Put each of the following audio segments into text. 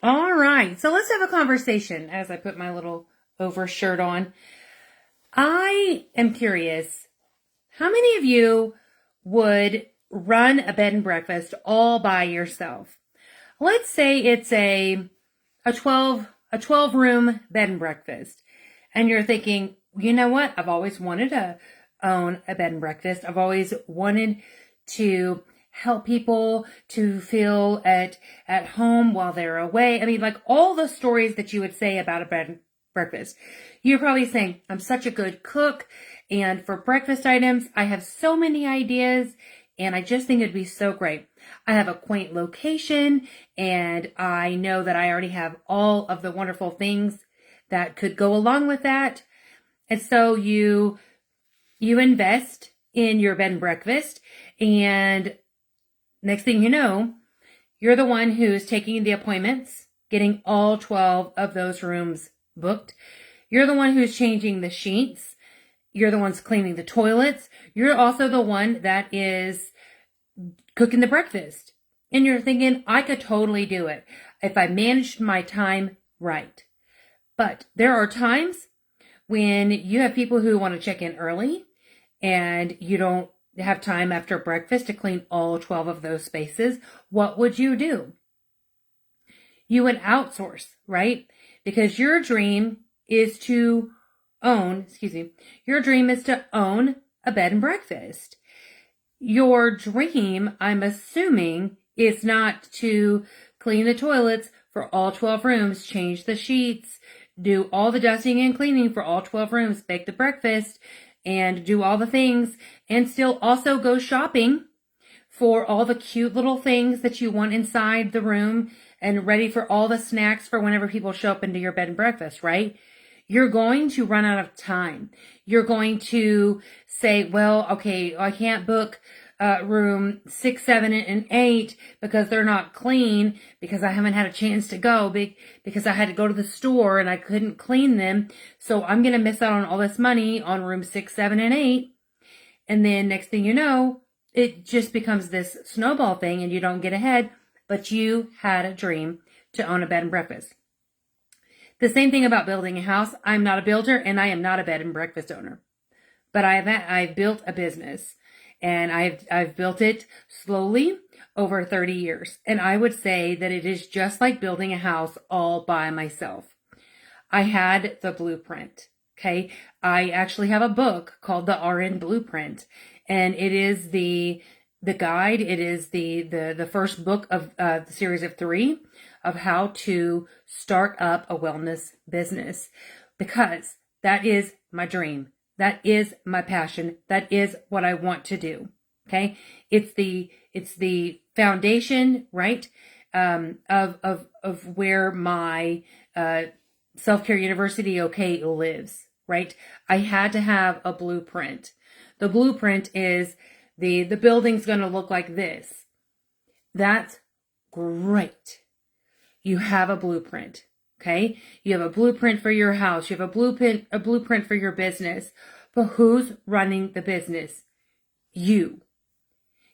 All right, so let's have a conversation as I put my little overshirt on. I am curious, how many of you would run a bed and breakfast all by yourself? Let's say it's a 12 room bed and breakfast, and you're thinking, you know what? I've always wanted to own a bed and breakfast. I've always wanted to help people to feel at home while they're away. I mean, like all the stories that you would say about a bed and breakfast. You're probably saying, I'm such a good cook, and for breakfast items, I have so many ideas, and I just think it'd be so great. I have a quaint location, and I know that I already have all of the wonderful things that could go along with that. And so you invest in your bed and breakfast, and next thing you know, you're the one who's taking the appointments, getting all 12 of those rooms booked. You're the one who's changing the sheets. You're the ones cleaning the toilets. You're also the one that is cooking the breakfast. And you're thinking, I could totally do it if I managed my time right. But there are times when you have people who want to check in early and you don't have time after breakfast to clean all 12 of those spaces. What would you do? You would outsource, right? Because your dream is to own a bed and breakfast. Your dream, I'm assuming, is not to clean the toilets for all 12 rooms, change the sheets, do all the dusting and cleaning for all 12 rooms, bake the breakfast, and do all the things, and still also go shopping for all the cute little things that you want inside the room and ready for all the snacks for whenever people show up into your bed and breakfast, right? You're going to run out of time. You're going to say, well, okay, I can't book room 6, 7, and 8 because they're not clean, because I haven't had a chance to go, because I had to go to the store and I couldn't clean them. So I'm going to miss out on all this money on room 6, 7, and 8. And then next thing you know, it just becomes this snowball thing and you don't get ahead, but you had a dream to own a bed and breakfast. The same thing about building a house. I'm not a builder and I am not a bed and breakfast owner, but I've built a business. And I've built it slowly over 30 years. And I would say that it is just like building a house all by myself. I had the blueprint. Okay. I actually have a book called the RN Blueprint. And it is the guide. It is the first book of the series of 3 of how to start up a wellness business, because that is my dream. That is my passion. That is what I want to do. Okay. It's the foundation, right? Of where my, self-care university, okay, lives, right? I had to have a blueprint. The blueprint is the building's going to look like this. That's great. You have a blueprint. Okay. You have a blueprint for your house. You have a blueprint for your business, but who's running the business? You.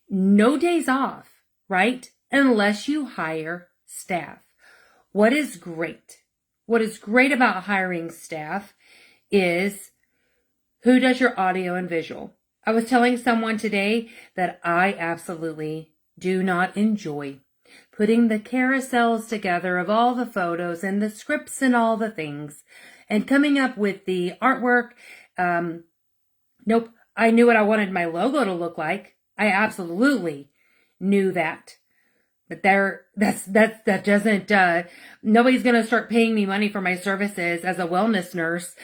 No days off, right? Unless you hire staff. What is great? What is great about hiring staff is who does your audio and visual. I was telling someone today that I absolutely do not enjoy putting the carousels together of all the photos and the scripts and all the things and coming up with the artwork. Nope. I knew what I wanted my logo to look like. I absolutely knew that. But that doesn't, nobody's going to start paying me money for my services as a wellness nurse,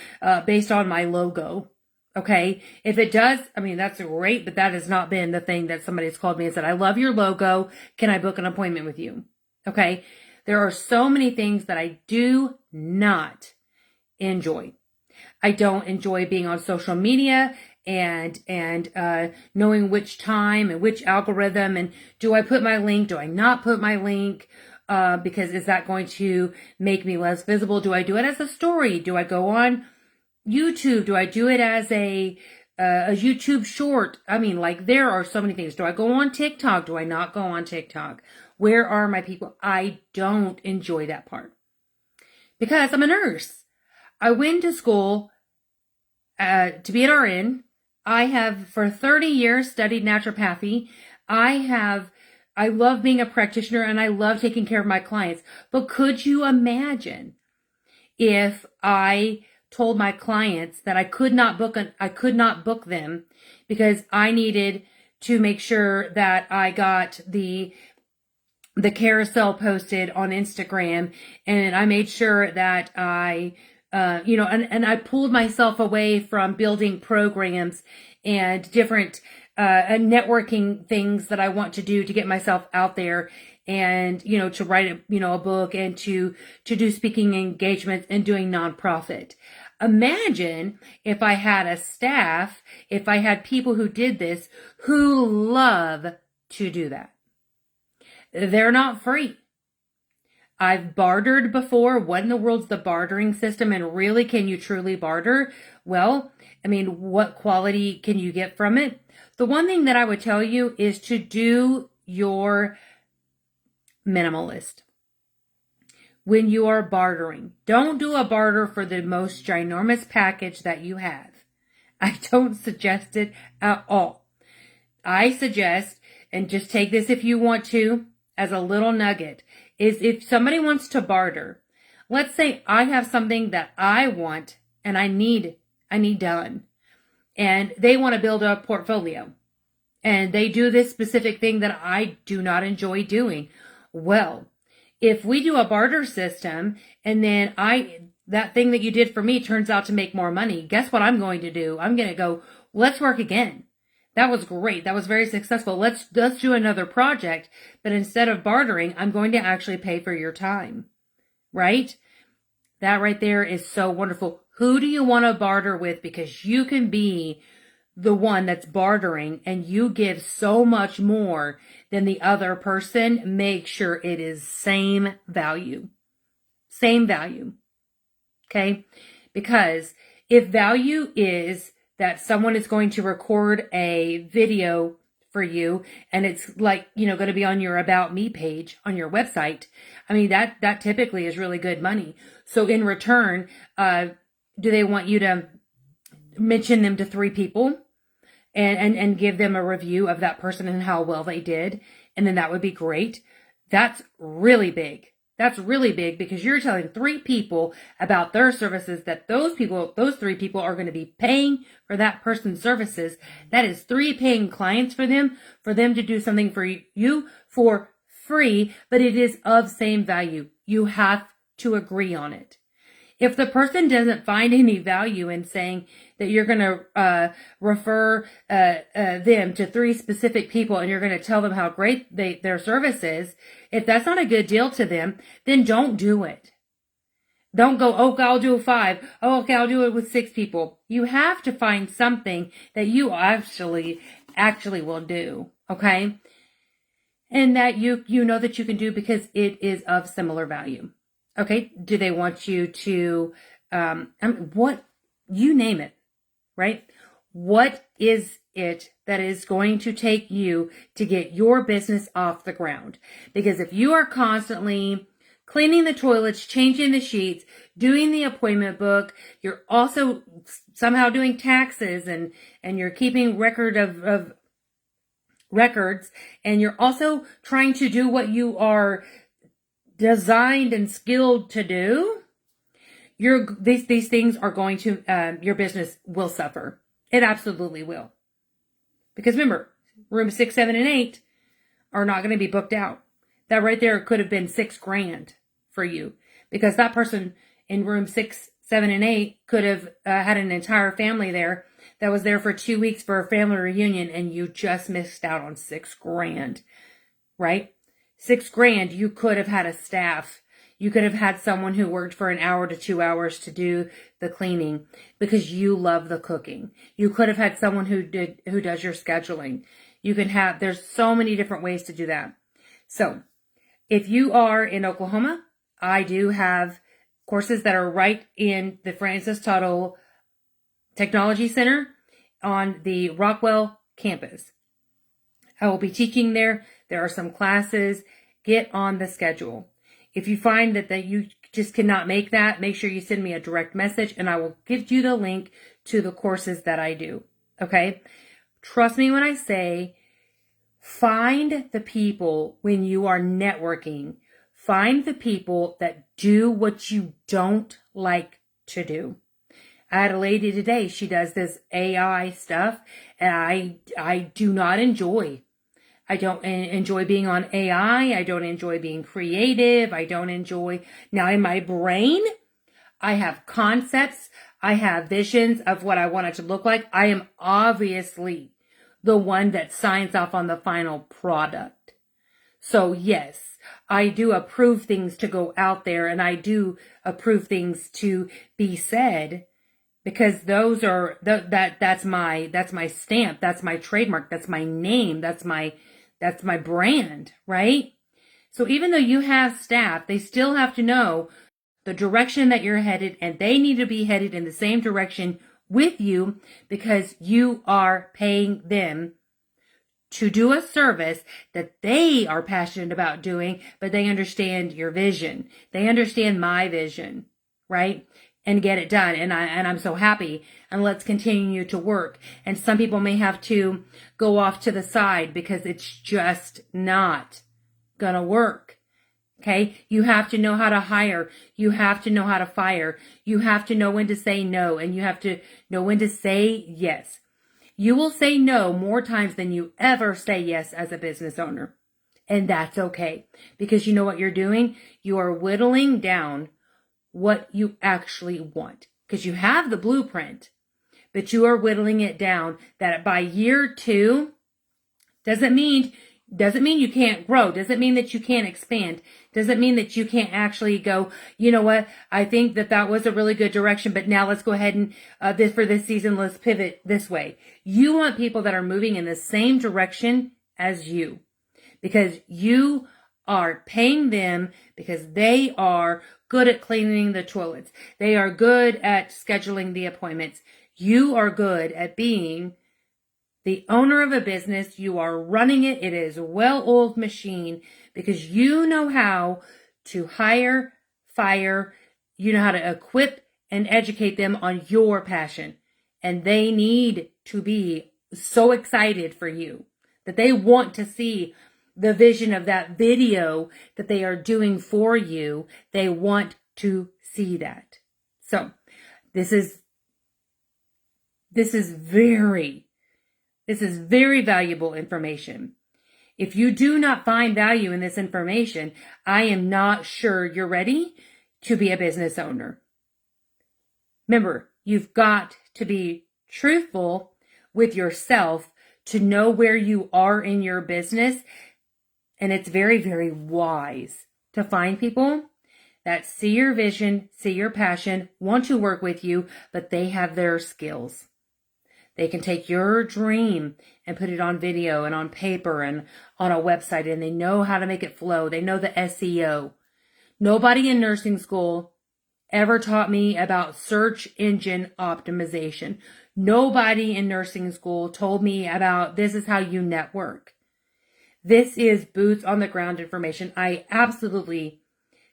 based on my logo. Okay. If it does, I mean, that's great, but that has not been the thing that somebody's called me and said, I love your logo. Can I book an appointment with you? Okay. There are so many things that I do not enjoy. I don't enjoy being on social media and knowing which time and which algorithm, and do I put my link? Do I not put my link? Because is that going to make me less visible? Do I do it as a story? Do I go on YouTube? Do I do it as a YouTube short? I mean, like, there are so many things. Do I go on TikTok? Do I not go on TikTok? Where are my people? I don't enjoy that part because I'm a nurse. I went to school to be an RN. I have for 30 years studied naturopathy. I love being a practitioner and I love taking care of my clients. But could you imagine if I told my clients that I could not book them because I needed to make sure that I got the carousel posted on Instagram, and I made sure that I and I pulled myself away from building programs and different networking things that I want to do to get myself out there, and to write a book, and to do speaking engagements and doing nonprofit. Imagine if I had a staff, if I had people who did this, who love to do that. They're not free. I've bartered before. What in the world's the bartering system? And really, can you truly barter? Well, I mean, what quality can you get from it? The one thing that I would tell you is to do your minimalist. When you are bartering, don't do a barter for the most ginormous package that you have. I don't suggest it at all. I suggest, and just take this if you want to, as a little nugget, is if somebody wants to barter, let's say I have something that I want and I need done, and they want to build a portfolio, and they do this specific thing that I do not enjoy doing. Well, if we do a barter system and then that thing that you did for me turns out to make more money, guess what I'm going to do? I'm going to go, let's work again. That was great. That was very successful. Let's do another project. But instead of bartering, I'm going to actually pay for your time, right? That right there is so wonderful. Who do you want to barter with? Because you can be the one that's bartering and you give so much more than the other person. Make sure it is same value. Same value. Okay? Because if value is that someone is going to record a video for you and it's like, going to be on your About Me page on your website, I mean, that typically is really good money. So in return, do they want you to mention them to 3 people and give them a review of that person and how well they did? And then that would be great. That's really big. That's really big because you're telling 3 people about their services that those 3 people are going to be paying for that person's services. That is 3 paying clients for them to do something for you for free, but it is of same value. You have to agree on it. If the person doesn't find any value in saying that you're going to refer them to 3 specific people and you're going to tell them how great their service is, if that's not a good deal to them, then don't do it. Don't go, okay, I'll do 5. Oh, okay, I'll do it with 6 people. You have to find something that you actually will do, okay? And that you know that you can do because it is of similar value. Okay, do they want you to, what, you name it, right? What is it that is going to take you to get your business off the ground? Because if you are constantly cleaning the toilets, changing the sheets, doing the appointment book, you're also somehow doing taxes and you're keeping record of records, and you're also trying to do what you are designed and skilled to do, these things are going to, your business will suffer. It absolutely will. Because remember, room 6, 7, and 8 are not going to be booked out. That right there could have been $6,000 for you, because that person in room 6, 7, and 8 could have had an entire family there that was there for 2 weeks for a family reunion, and you just missed out on $6,000, right? $6,000, you could have had a staff. You could have had someone who worked for an hour to 2 hours to do the cleaning because you love the cooking. You could have had someone who does your scheduling. There's so many different ways to do that. So if you are in Oklahoma, I do have courses that are right in the Francis Tuttle Technology Center on the Rockwell campus. I will be teaching there. There are some classes, get on the schedule. If you find that you just cannot make that, make sure you send me a direct message and I will give you the link to the courses that I do. Okay? Trust me when I say, find the people when you are networking. Find the people that do what you don't like to do. I had a lady today, she does this AI stuff, and I do not enjoy. I don't enjoy being on AI. I don't enjoy being creative. I don't enjoy, now in my brain, I have concepts. I have visions of what I want it to look like. I am obviously the one that signs off on the final product. So yes, I do approve things to go out there, and I do approve things to be said, because those are, that's my stamp. That's my trademark. That's my name. That's my brand, right? So even though you have staff, they still have to know the direction that you're headed, and they need to be headed in the same direction with you, because you are paying them to do a service that they are passionate about doing, but they understand your vision. They understand my vision, right? And get it done. And I'm so happy. And let's continue to work. And some people may have to go off to the side because it's just not gonna work. Okay? You have to know how to hire. You have to know how to fire. You have to know when to say no, and you have to know when to say yes. You will say no more times than you ever say yes as a business owner. And that's okay. Because you know what you're doing? You are whittling down what you actually want. Because you have the blueprint, but you are whittling it down, that by year 2, doesn't mean you can't grow. Doesn't mean that you can't expand. Doesn't mean that you can't actually go, you know what, I think that was a really good direction, but now let's go ahead and for this season, let's pivot this way. You want people that are moving in the same direction as you, because you are paying them, because they are good at cleaning the toilets. They are good at scheduling the appointments. You are good at being the owner of a business. You are running it. It is a well-oiled machine, because you know how to hire, fire. You know how to equip and educate them on your passion. And they need to be so excited for you that they want to see the vision of that video that they are doing for you. They want to see that. So this is very valuable information. If you do not find value in this information, I am not sure you're ready to be a business owner. Remember, you've got to be truthful with yourself to know where you are in your business. And it's very, very wise to find people that see your vision, see your passion, want to work with you, but they have their skills. They can take your dream and put it on video and on paper and on a website, and they know how to make it flow. They know the SEO. Nobody in nursing school ever taught me about search engine optimization. Nobody in nursing school told me about this is how you network. This is boots on the ground information. I absolutely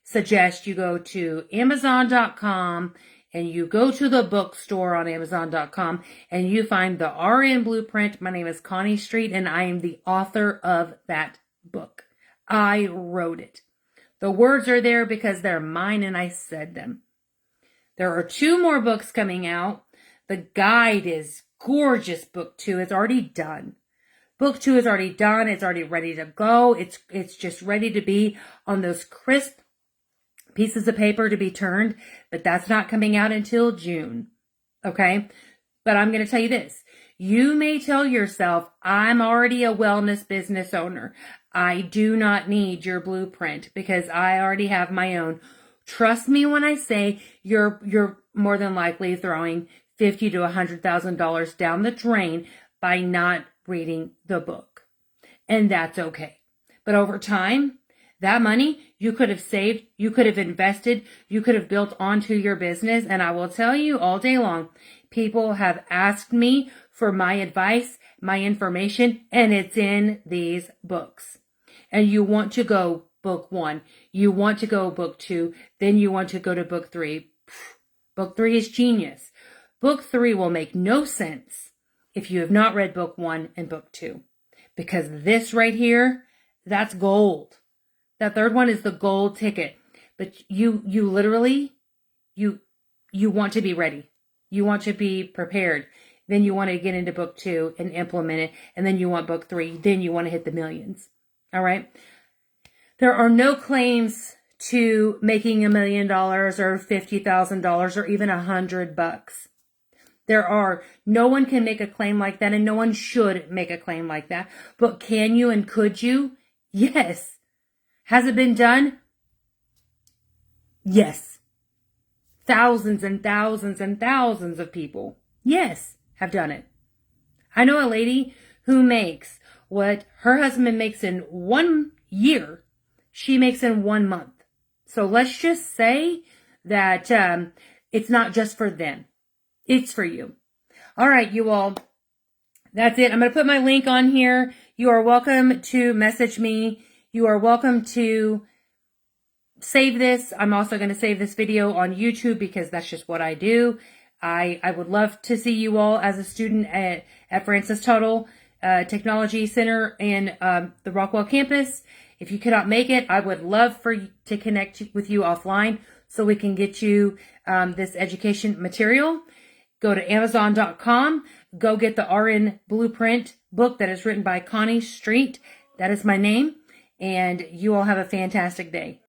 suggest you go to Amazon.com and you go to the bookstore on Amazon.com and you find the RN Blueprint. My name is Connie Street and I am the author of that book. I wrote it. The words are there because they're mine and I said them. There are 2 more books coming out. The guide is gorgeous. Book 2 is already done. Book 2 is already done. It's already ready to go. It's just ready to be on those crisp pieces of paper to be turned, but that's not coming out until June. Okay? But I'm going to tell you this. You may tell yourself, I'm already a wellness business owner. I do not need your blueprint because I already have my own. Trust me when I say you're more than likely throwing $50,000 to $100,000 down the drain by not reading the book. And that's okay. But over time, that money you could have saved, you could have invested, you could have built onto your business. And I will tell you all day long, people have asked me for my advice, my information, and it's in these books. And you want to go book 1. You want to go book 2. Then you want to go to book 3. Book 3 is genius. Book 3 will make no sense if you have not read book 1 and book 2. Because this right here, that's gold. That third one is the gold ticket. But you literally, you want to be ready. You want to be prepared. Then you want to get into book 2 and implement it. And then you want book 3. Then you want to hit the millions. All right. There are no claims to making $1 million or $50,000 or even $100. No one can make a claim like that, and no one should make a claim like that. But can you and could you? Yes. Has it been done? Yes. Thousands and thousands and thousands of people, yes, have done it. I know a lady who makes what her husband makes in 1 year, she makes in 1 month. So let's just say that it's not just for them. It's for you. All right, you all. That's it. I'm going to put my link on here. You are welcome to message me. You are welcome to save this. I'm also going to save this video on YouTube because that's just what I do. I would love to see you all as a student at Francis Tuttle Technology Center in the Rockwell campus. If you cannot make it, I would love to connect with you offline so we can get you this education material. Go to Amazon.com. Go get the RN Blueprint book that is written by Connie Street. That is my name. And you all have a fantastic day.